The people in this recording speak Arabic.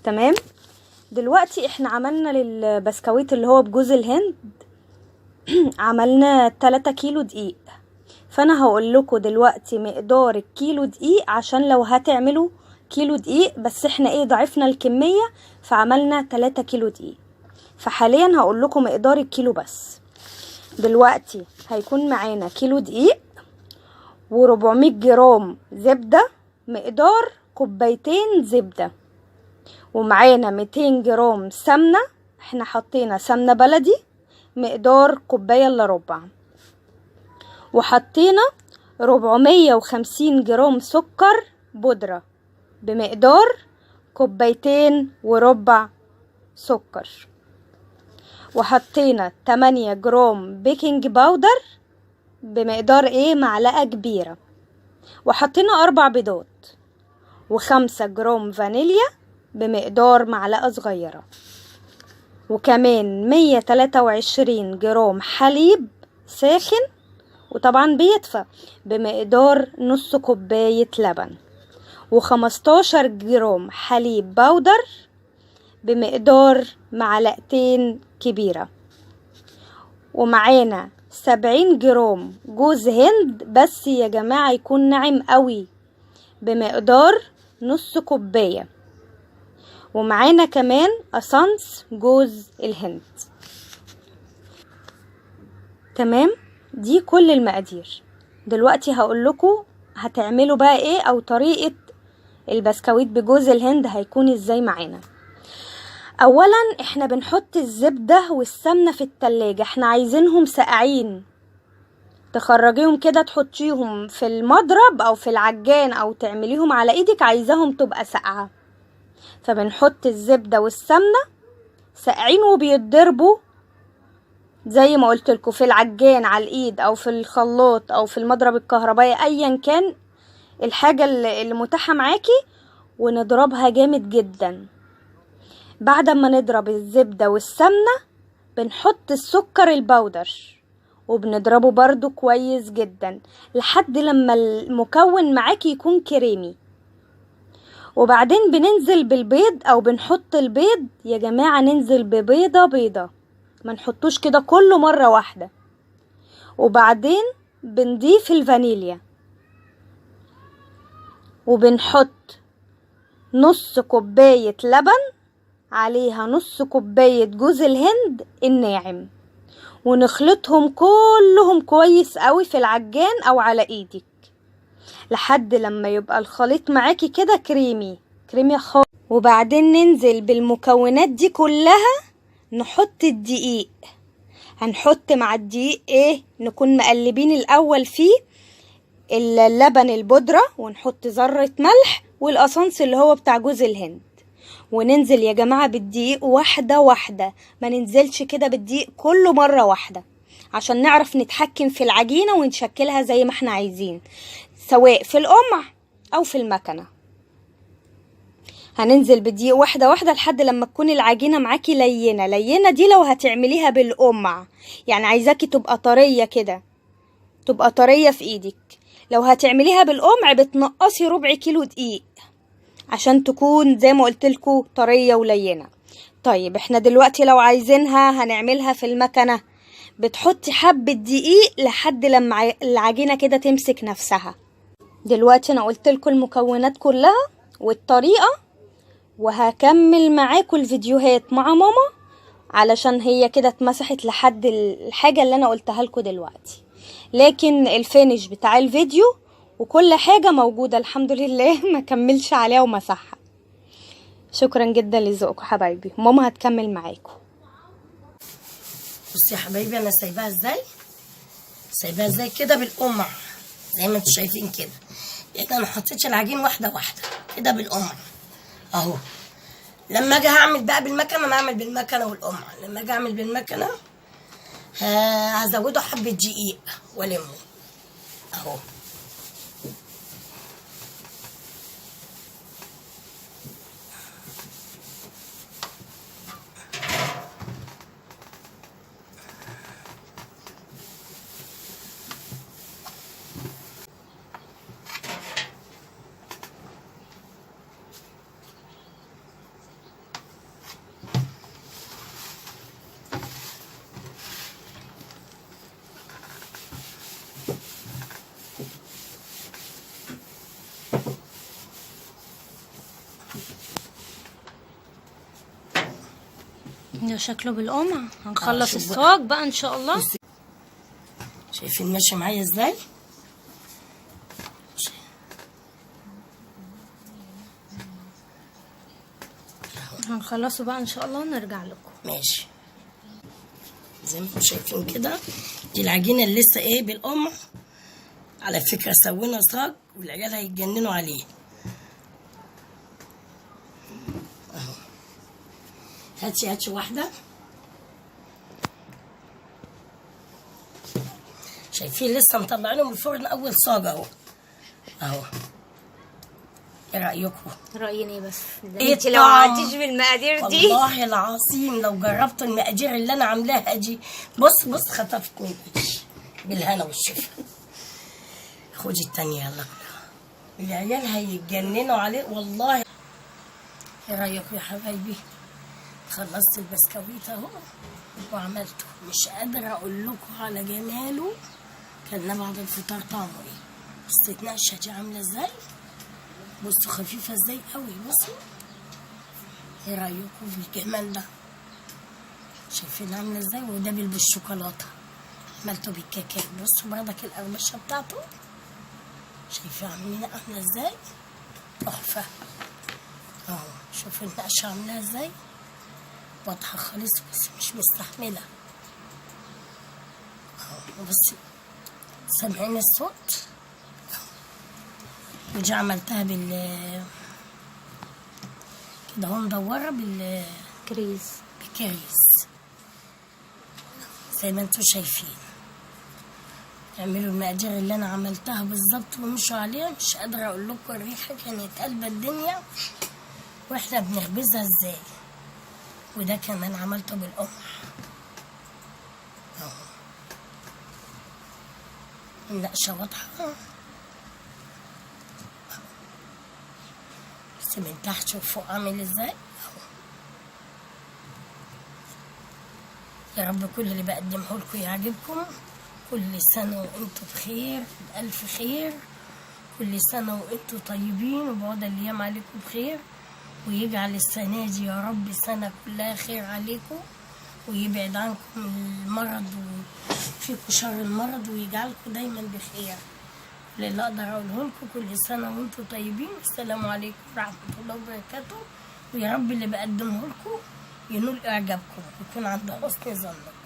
تمام. دلوقتي احنا عملنا للبسكويت اللي هو بجوز الهند عملنا 3 كيلو دقيق. فانا هقول لكم دلوقتي مقدار الكيلو دقيق عشان لو هتعملوا كيلو دقيق، بس احنا ضعفنا الكمية فعملنا 3 كيلو دقيق. فحاليا هقول لكم مقدار الكيلو بس. دلوقتي هيكون معانا كيلو دقيق و400 جرام زبدة مقدار كوبايتين زبدة، ومعانا 200 جرام سمنة، احنا حطينا سمنة بلدي مقدار كوباية الا ربع، وحطينا 450 جرام سكر بودرة بمقدار كوبايتين وربع سكر، وحطينا 8 جرام بيكنج باودر بمقدار معلقة كبيرة، وحطينا 4 بيضات، و5 جرام فانيليا بمقدار معلقة صغيرة، وكمان 123 جرام حليب ساخن وطبعا بيدفى بمقدار نص كوباية لبن، و15 جرام حليب باودر بمقدار معلقتين كبيرة، ومعانا 70 جرام جوز هند بس يا جماعة يكون ناعم قوي بمقدار نص كوباية، ومعانا كمان اسانس جوز الهند. تمام، دي كل المقادير. دلوقتي هقول لكم هتعملوا بقى او طريقة البسكويت بجوز الهند هيكون ازاي معانا. اولا احنا بنحط الزبدة والسمنة في التلاجة، احنا عايزينهم ساقعين، تخرجيهم كده تحطيهم في المضرب او في العجان او تعمليهم على ايدك، عايزاهم تبقى ساقعة. فبنحط الزبدة والسمنة ساقعين وبيتضربوا زي ما قلت لكم في العجان على الايد او في الخلاط او في المضرب الكهربائي ايا كان الحاجة اللي متاحة معاكي، ونضربها جامد جدا. بعد ما نضرب الزبدة والسمنة بنحط السكر البودر وبنضربه برضو كويس جدا لحد لما المكون معاكي يكون كريمي، وبعدين بننزل بالبيض او بنحط البيض يا جماعة، ننزل ببيضة بيضة، ما نحطوش كده كله مرة واحدة. وبعدين بنضيف الفانيليا وبنحط نص كوباية لبن عليها نص كوباية جوز الهند الناعم، ونخلطهم كلهم كويس قوي في العجان او على ايدك لحد لما يبقى الخليط معاكي كده كريمي خالص. وبعدين ننزل بالمكونات دي كلها، نحط الدقيق، هنحط مع الدقيق نكون مقلبين الاول فيه اللبن البودرة، ونحط ذرة ملح والاسانس اللي هو بتاع جوز الهند، وننزل يا جماعة بالدقيق واحدة واحدة، ما ننزلش كده بالدقيق كله مرة واحدة عشان نعرف نتحكم في العجينة ونشكلها زي ما احنا عايزين، سواء في القمع او في المكنة. هننزل بالدقيق واحدة واحدة لحد لما تكون العجينة معاكي لينة. دي لو هتعمليها بالقمع، يعني عايزاكي تبقى طرية كده، تبقى طرية في ايدك. لو هتعمليها بالقمع بتنقصي ربع كيلو دقيق عشان تكون زي ما قلتلكوا طرية ولينة. طيب احنا دلوقتي لو عايزينها هنعملها في المكنة، بتحطي حبة دقيق لحد لما العجينة كده تمسك نفسها. دلوقتي انا قلتلكوا المكونات كلها والطريقة، وهكمل معاكم الفيديوهات مع ماما علشان هي كده اتمسحت لحد الحاجة اللي انا قلتها لكم دلوقتي، لكن الفينش بتاع الفيديو وكل حاجة موجودة الحمد لله ما كملش عليها ومسحها. شكرا جدا لذوقكم حبايبي، ماما هتكمل معاكم. بصي يا حبايبي انا سايباها ازاي كده بالقمع زي ما انتم شايفين كده، انا ما حطيتش العجين واحده واحده كده بالقمع اهو. لما اجي هعمل بقى بالمكنه، انا هعمل بالمكنه والقمع. لما اجي اعمل بالمكنه هزوده حبه دقيق والمه اهو. ده شكله بالقمع. هنخلص شوف بقى. الصاج بقى ان شاء الله. شايفين ماشي معايا ازاي؟ هنخلصه بقى ان شاء الله ونرجع لكم. ماشي. زي ما انتم شايفين كده، دي العجينه اللي لسه ايه بالقمع. على فكره سوينا صاج والعيال هيتجننوا عليه. اهو. هاتي واحده. شايفين لسه مطلعينه من الفرن اول صاج اهو. اهو. ايه رايكم؟ رأيي ايه بس؟ ايه انت لو الطعم؟ عدتيش بالمقادير دي والله العظيم لو جربت المقادير اللي انا عاملاها دي، بص خطفت من ايدي. بالهنا والشفا. خدي التانية يلا. العيال هيتجننوا عليه والله. ايه رايكم يا حبايبي؟ خلصت البسكويت اهو وعملته. مش قادره اقول لكم على جماله. كلنا بعد الفطار طعمه ايه. بس النقشه دي عامله ازاي؟ بصوا خفيفه ازاي قوي. بصوا. ايه رايكم في الجمال ده؟ شايفين عامله ازاي؟ وده بالشوكولاته. عملته بالكاكاو. بصوا بردك القرمشه بتاعته. شايفين عامله ازاي؟ تحفه. اهو شوفوا النقشه عامله ازاي. واضحه خالص بس مش مستحمله. اهو بصي. سامعين الصوت؟ ودي عملتها كده اهو مدوره كريز. بكريز زي ما انتوا شايفين. اعملوا المقادير اللي انا عملتها بالظبط ومشوا عليها. مش قادره اقول لكم الريحه كانت قلبة الدنيا واحنا بنخبزها ازاي. وده كمان عملته بالقمع اهو. النقشه واضحه. بس من تحت وفوق عامل ازاي اهو. يا رب كل اللي بقدمه لكم يعجبكم. كل سنة وانتم بخير بألف خير. كل سنة وانتم طيبين وبعد الأيام عليكم بخير. ويجعل السنة دي يا رب سنة كلها خير عليكم. ويبعد عنكم المرض وفيكم شر المرض ويجعلكم دايما بخير. اللي اقدر اقوله لكم كل سنة وانتم طيبين. السلام عليكم ورحمة الله وبركاته. ويا رب اللي بقدمه لكم ينول اعجابكم ويكون عند حسن ظنكم.